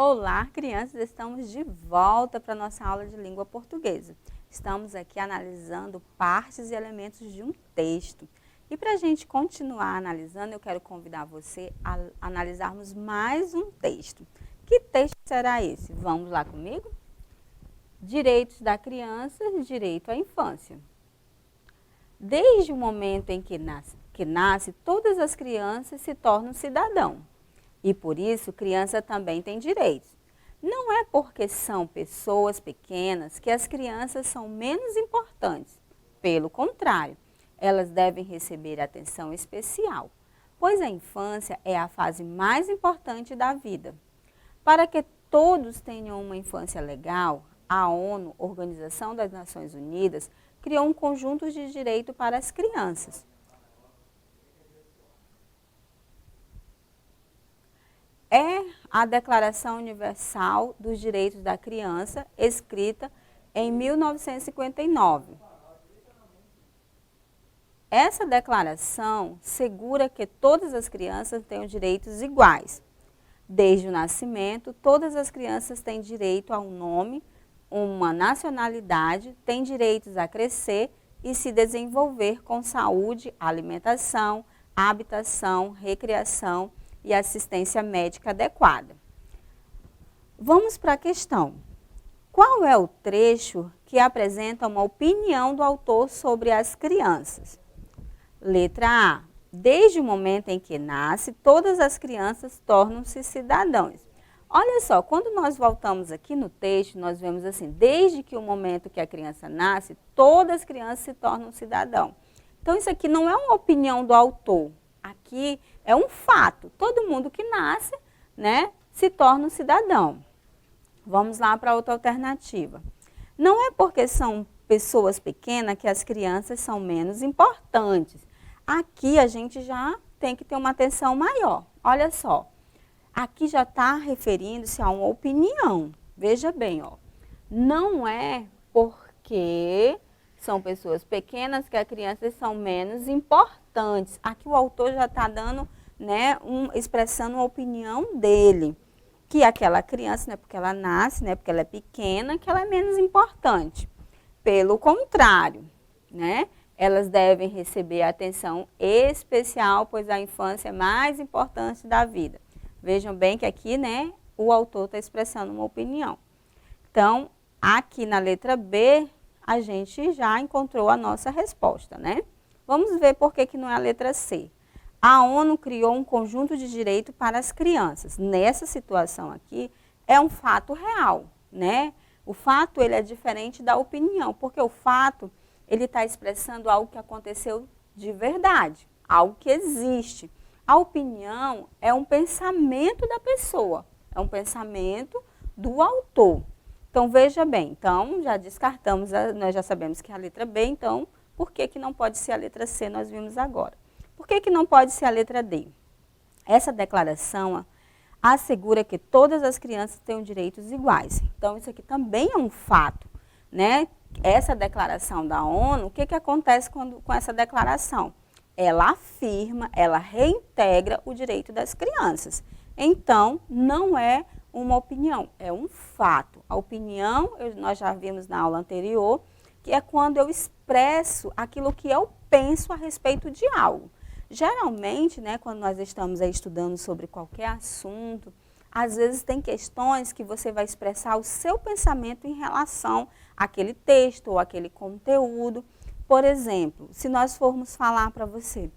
Olá, crianças! Estamos de volta para a nossa aula de língua portuguesa. Estamos aqui analisando partes e elementos de um texto. E para a gente continuar analisando, eu quero convidar você a analisarmos mais um texto. Que texto será esse? Vamos lá comigo? Direitos da criança, direito à infância. Desde o momento em que nasce, todas as crianças se tornam cidadão. E por isso, criança também tem direitos. Não é porque são pessoas pequenas que as crianças são menos importantes. Pelo contrário, elas devem receber atenção especial, pois a infância é a fase mais importante da vida. Para que todos tenham uma infância legal, a ONU, Organização das Nações Unidas, criou um conjunto de direitos para as crianças. É a Declaração Universal dos Direitos da Criança, escrita em 1959. Essa declaração assegura que todas as crianças têm os direitos iguais. Desde o nascimento, todas as crianças têm direito a um nome, uma nacionalidade, têm direitos a crescer e se desenvolver com saúde, alimentação, habitação, recreação e assistência médica adequada. Vamos para a questão. Qual é o trecho que apresenta uma opinião do autor sobre as crianças? Letra A. Desde o momento em que nasce, todas as crianças tornam-se cidadãos. Olha só, quando nós voltamos aqui no texto, nós vemos assim, desde que o momento que a criança nasce, todas as crianças se tornam cidadão. Então isso aqui não é uma opinião do autor. Aqui é um fato. Todo mundo que nasce, né, se torna um cidadão. Vamos lá para outra alternativa. Não é porque são pessoas pequenas que as crianças são menos importantes. Aqui a gente já tem que ter uma atenção maior. Olha só, aqui já está referindo-se a uma opinião. Veja bem, ó. Não é porque são pessoas pequenas que as crianças são menos importantes. Aqui o autor já está dando, né, expressando uma opinião dele. Que aquela criança, né, porque ela nasce, né, porque ela é pequena, que ela é menos importante. Pelo contrário, né, elas devem receber atenção especial, pois a infância é mais importante da vida. Vejam bem que aqui, né, o autor está expressando uma opinião. Então, aqui na letra B, a gente já encontrou a nossa resposta, né? Vamos ver por que não é a letra C. A ONU criou um conjunto de direitos para as crianças. Nessa situação aqui, é um fato real, né? O fato, ele é diferente da opinião, porque o fato, ele está expressando algo que aconteceu de verdade, algo que existe. A opinião é um pensamento da pessoa, é um pensamento do autor. Então, veja bem, então já descartamos, nós já sabemos que é a letra B, então, por que não pode ser a letra C, nós vimos agora. Por que não pode ser a letra D? Essa declaração assegura que todas as crianças têm direitos iguais. Então, isso aqui também é um fato, né? Essa declaração da ONU, o que acontece com essa declaração? Ela afirma, ela reintegra o direito das crianças. Então, não é uma opinião, é um fato. A opinião, nós já vimos na aula anterior, que é quando eu expresso aquilo que eu penso a respeito de algo. Geralmente, né, quando nós estamos aí estudando sobre qualquer assunto, às vezes tem questões que você vai expressar o seu pensamento em relação àquele texto ou àquele conteúdo. Por exemplo, se nós formos falar para você,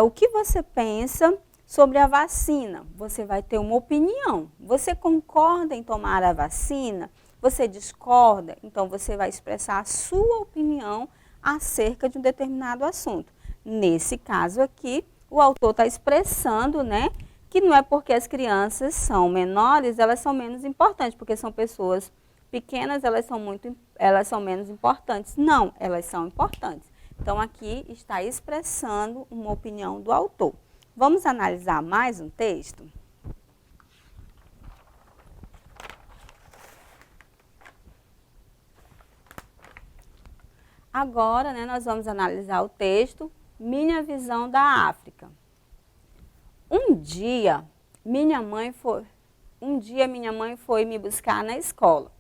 o que você pensa sobre a vacina? Você vai ter uma opinião. Você concorda em tomar a vacina? Você discorda? Então, você vai expressar a sua opinião acerca de um determinado assunto. Nesse caso aqui, o autor está expressando, né, que não é porque as crianças são menores, elas são menos importantes, porque são pessoas pequenas, elas são menos importantes. Não, elas são importantes. Então, aqui está expressando uma opinião do autor. Vamos analisar mais um texto? Agora, né, nós vamos analisar o texto Minha Visão da África. Um dia, minha mãe foi um dia minha mãe foi me buscar na escola.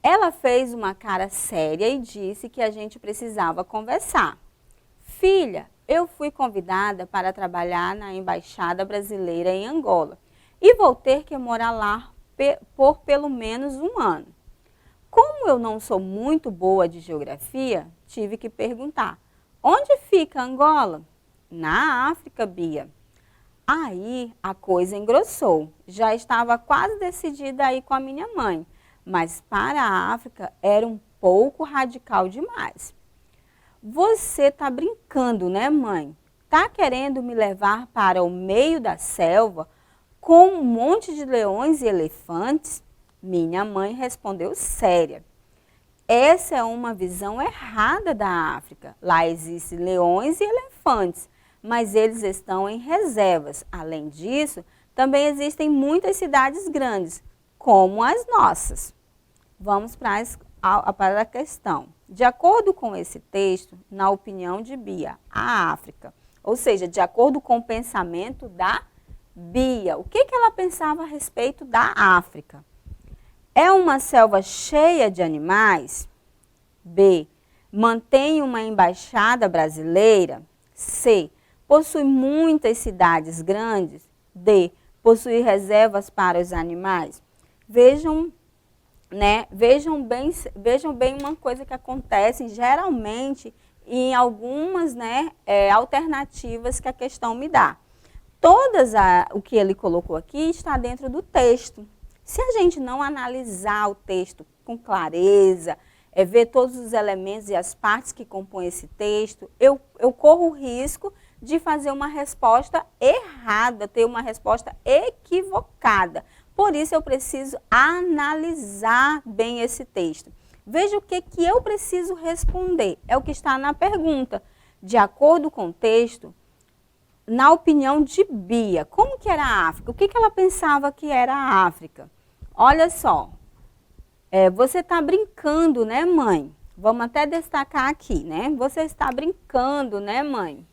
Ela fez uma cara séria e disse que a gente precisava conversar. Filha, eu fui convidada para trabalhar na Embaixada Brasileira em Angola e vou ter que morar lá por pelo menos um ano. Como eu não sou muito boa de geografia, tive que perguntar: onde fica Angola? Na África, Bia. Aí a coisa engrossou. Já estava quase decidida a ir com a minha mãe, mas para a África era um pouco radical demais. Você está brincando, né, mãe? Está querendo me levar para o meio da selva com um monte de leões e elefantes? Minha mãe respondeu séria. Essa é uma visão errada da África. Lá existem leões e elefantes, mas eles estão em reservas. Além disso, também existem muitas cidades grandes, como as nossas. Vamos para a questão. De acordo com esse texto, na opinião de Bia, a África, ou seja, de acordo com o pensamento da Bia, o que ela pensava a respeito da África? É uma selva cheia de animais? B. Mantém uma embaixada brasileira? C. Possui muitas cidades grandes? D. Possui reservas para os animais? Vejam bem uma coisa que acontece geralmente em algumas alternativas que a questão me dá. O que ele colocou aqui está dentro do texto. Se a gente não analisar o texto com clareza, ver todos os elementos e as partes que compõem esse texto, eu corro o risco de fazer uma resposta errada, ter uma resposta equivocada. Por isso eu preciso analisar bem esse texto. Veja o que eu preciso responder. É o que está na pergunta. De acordo com o texto, na opinião de Bia, como que era a África? O que ela pensava que era a África? Olha só, você está brincando, né, mãe? Vamos até destacar aqui, né? Você está brincando, né, mãe?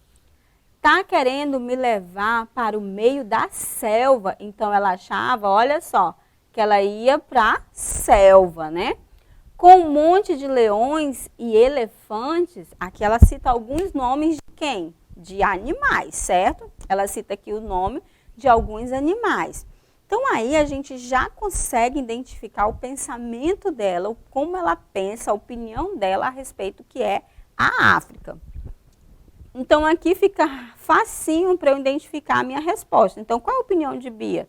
Está querendo me levar para o meio da selva. Então, ela achava, olha só, que ela ia para a selva, né? Com um monte de leões e elefantes. Aqui ela cita alguns nomes de quem? De animais, certo? Ela cita aqui o nome de alguns animais. Então, aí a gente já consegue identificar o pensamento dela, como ela pensa, a opinião dela a respeito do que é a África. Então, aqui fica facinho para eu identificar a minha resposta. Então, qual é a opinião de Bia?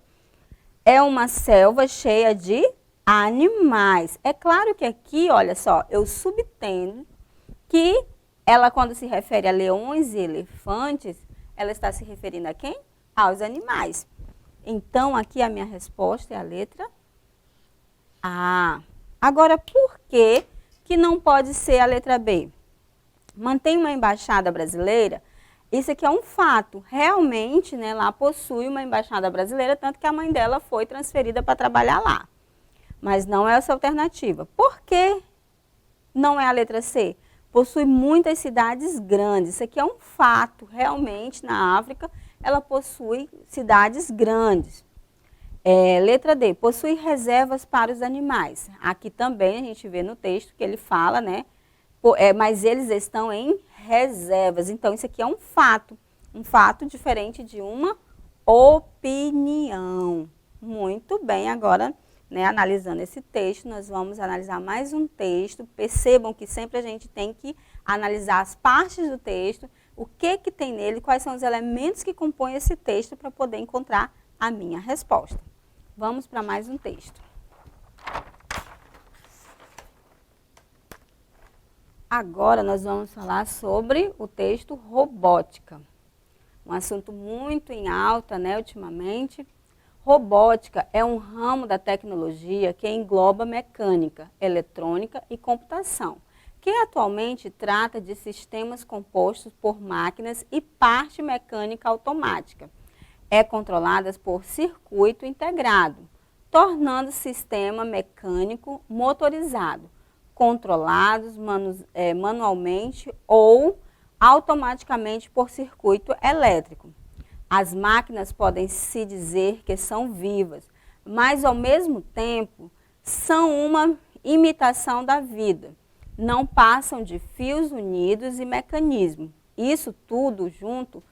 É uma selva cheia de animais. É claro que aqui, olha só, eu subtendo que ela, quando se refere a leões e elefantes, ela está se referindo a quem? Aos animais. Então, aqui a minha resposta é a letra A. Agora, por que não pode ser a letra B? Mantém uma embaixada brasileira? Isso aqui é um fato. Realmente, né, lá possui uma embaixada brasileira, tanto que a mãe dela foi transferida para trabalhar lá. Mas não é essa a alternativa. Por que não é a letra C? Possui muitas cidades grandes. Isso aqui é um fato. Realmente, na África, ela possui cidades grandes. Letra D, possui reservas para os animais. Aqui também a gente vê no texto que ele fala, né? Mas eles estão em reservas. Então, isso aqui é um fato diferente de uma opinião. Muito bem, agora, né, analisando esse texto, nós vamos analisar mais um texto. Percebam que sempre a gente tem que analisar as partes do texto, o que tem nele, quais são os elementos que compõem esse texto para poder encontrar a minha resposta. Vamos para mais um texto. Agora nós vamos falar sobre o texto robótica. Um assunto muito em alta, né, ultimamente. Robótica é um ramo da tecnologia que engloba mecânica, eletrônica e computação, que atualmente trata de sistemas compostos por máquinas e parte mecânica automática. É controlada por circuito integrado, tornando o sistema mecânico motorizado, controlados manualmente ou automaticamente por circuito elétrico. As máquinas podem se dizer que são vivas, mas ao mesmo tempo são uma imitação da vida. Não passam de fios unidos e mecanismo. Isso tudo junto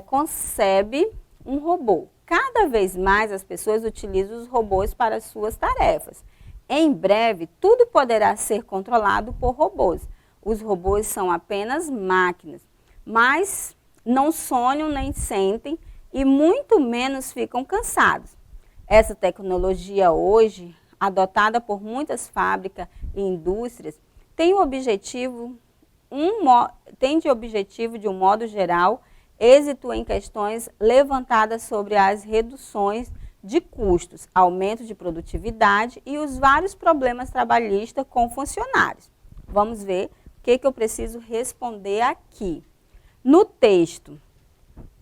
concebe um robô. Cada vez mais as pessoas utilizam os robôs para as suas tarefas. Em breve, tudo poderá ser controlado por robôs. Os robôs são apenas máquinas, mas não sonham nem sentem e muito menos ficam cansados. Essa tecnologia hoje, adotada por muitas fábricas e indústrias, tem de objetivo, de um modo geral, êxito em questões levantadas sobre as reduções de custos, aumento de produtividade e os vários problemas trabalhistas com funcionários. Vamos ver o que eu preciso responder aqui. No texto,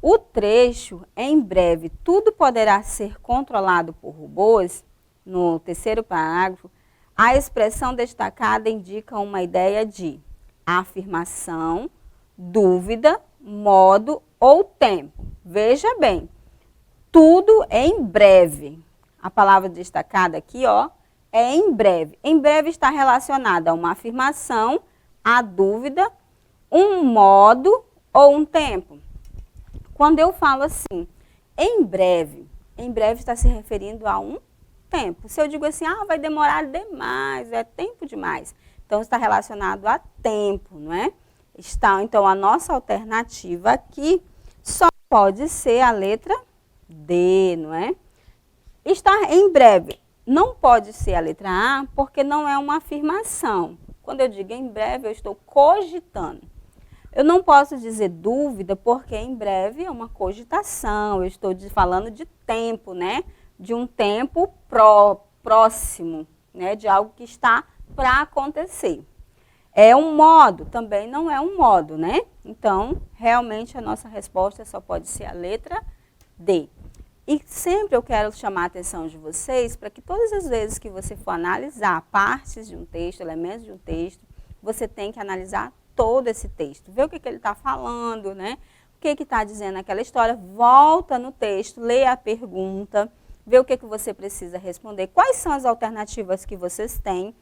o trecho, em breve, tudo poderá ser controlado por robôs, no terceiro parágrafo, a expressão destacada indica uma ideia de afirmação, dúvida, modo ou tempo. Veja bem, tudo em breve. A palavra destacada aqui, ó, é em breve. Em breve está relacionada a uma afirmação, a dúvida, um modo ou um tempo. Quando eu falo assim, em breve está se referindo a um tempo. Se eu digo assim, vai demorar demais, é tempo demais. Então, está relacionado a tempo, não é? Então, a nossa alternativa aqui só pode ser a letra D, não é? Está em breve. Não pode ser a letra A, porque não é uma afirmação. Quando eu digo em breve, eu estou cogitando. Eu não posso dizer dúvida, porque em breve é uma cogitação. Eu estou falando de tempo, né? De um tempo próximo, né? De algo que está para acontecer. É um modo, também não é um modo, né? Então, realmente a nossa resposta só pode ser a letra D. E sempre eu quero chamar a atenção de vocês para que todas as vezes que você for analisar partes de um texto, elementos de um texto, você tem que analisar todo esse texto. Ver o que ele está falando, né? O que está dizendo aquela história. Volta no texto, lê a pergunta, vê o que você precisa responder. Quais são as alternativas que vocês têm?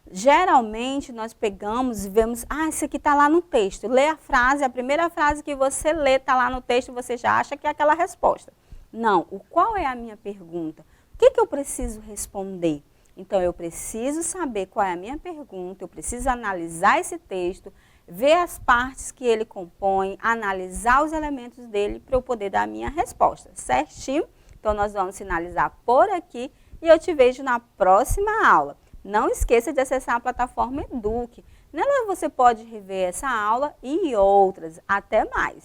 Geralmente, nós pegamos e vemos, isso aqui está lá no texto. Lê a frase, a primeira frase que você lê está lá no texto, você já acha que é aquela resposta. Não, qual é a minha pergunta? O que eu preciso responder? Então, eu preciso saber qual é a minha pergunta, eu preciso analisar esse texto, ver as partes que ele compõe, analisar os elementos dele para eu poder dar a minha resposta, certinho? Então, nós vamos finalizar por aqui e eu te vejo na próxima aula. Não esqueça de acessar a plataforma Eduque. Nela você pode rever essa aula e outras. Até mais!